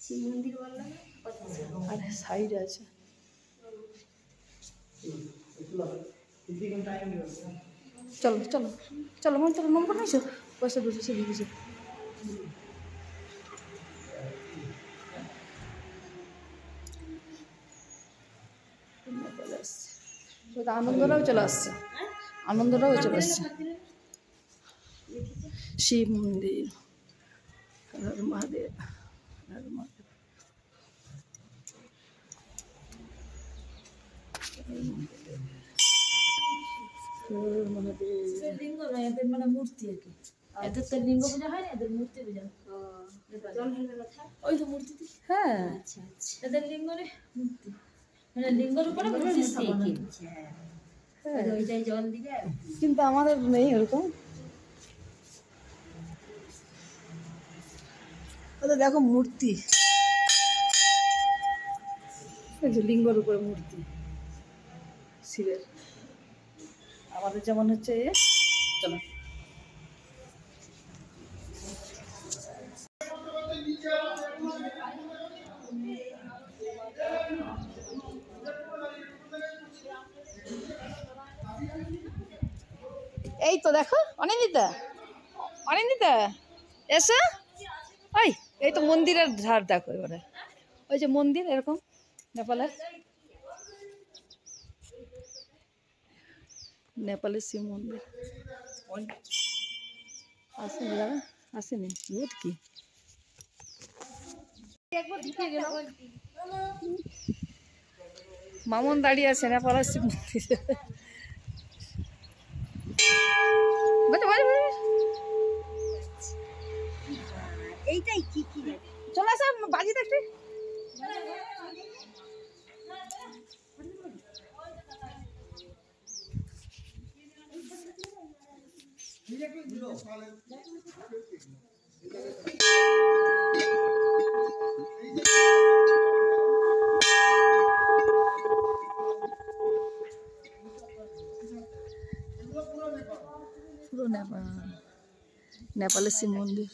শিব মন্দির বললাম আর সাইড আছে চলো চলো চলো মন চলো নম্বর নিয়েছো পয়সা বুঝেছে দিয়েছে আনন্দরাও চলে আসছে শিব মন্দির মহাদেব লিঙ্গ নয় এদের মানে মূর্তি আর কি এদের তো লিঙ্গ পূজা হয় না এদের মূর্তি পূজা ওই তো মূর্তি হ্যাঁ আচ্ছা আচ্ছা এদের লিঙ্গরে মূর্তি মানে লিঙ্গের উপরে মূর্তি স্থাপন হ্যাঁ ওইটাই জল দিবে কিন্তু আমাদের নেই এরকম ওদের দেখো মূর্তি লিঙ্গের উপরে মূর্তি শিবের আমাদের যেমন হচ্ছে চলো এই তো দেখো অনিন্দিতা এসো ওই এই তো মন্দিরের ধার দেখো এবারে ওই যে মন্দির এরকম নেপালের শিব মন্দির আসেনি দাদা আসেনি বহুত কি মামন দাঁড়িয়ে আছে নেপালের শিব মন্দির এইটাই কি কি চলে আসা বাজি দেখতে পুরো নেপালের শিব মন্দির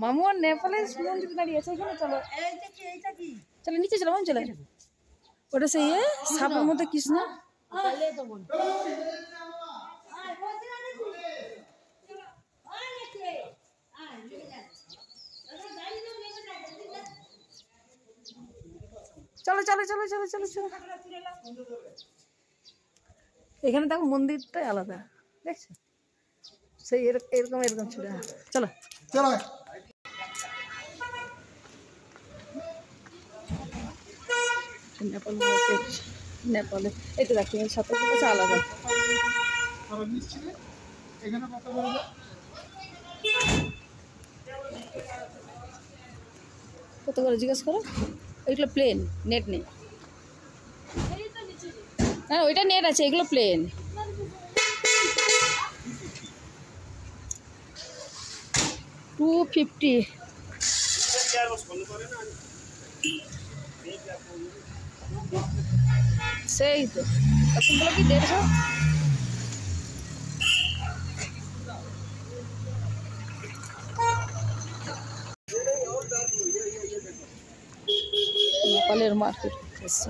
মামু আর নেপালের মন্দির দাঁড়িয়ে আছে এখানে চলো চলো নিচে চলো চলে ওটা সেই সাপের মধ্যে কৃষ্ণ চলো চলো চলো চলো চলো চলো এখানে দেখো মন্দিরটাই আলাদা দেখছো সেই এরকম এরকম ছিল চলো চলো নেপালে এই তো দেখো সাথে কাছে আলাদা কত করে জিজ্ঞেস করো ওইগুলো প্লেন নেট নেই হ্যাঁ ওইটা নেট আছে এগুলো প্লেন $250 সেই তো এখনগুলো কি 150 নেপালের মার্কেট এসছে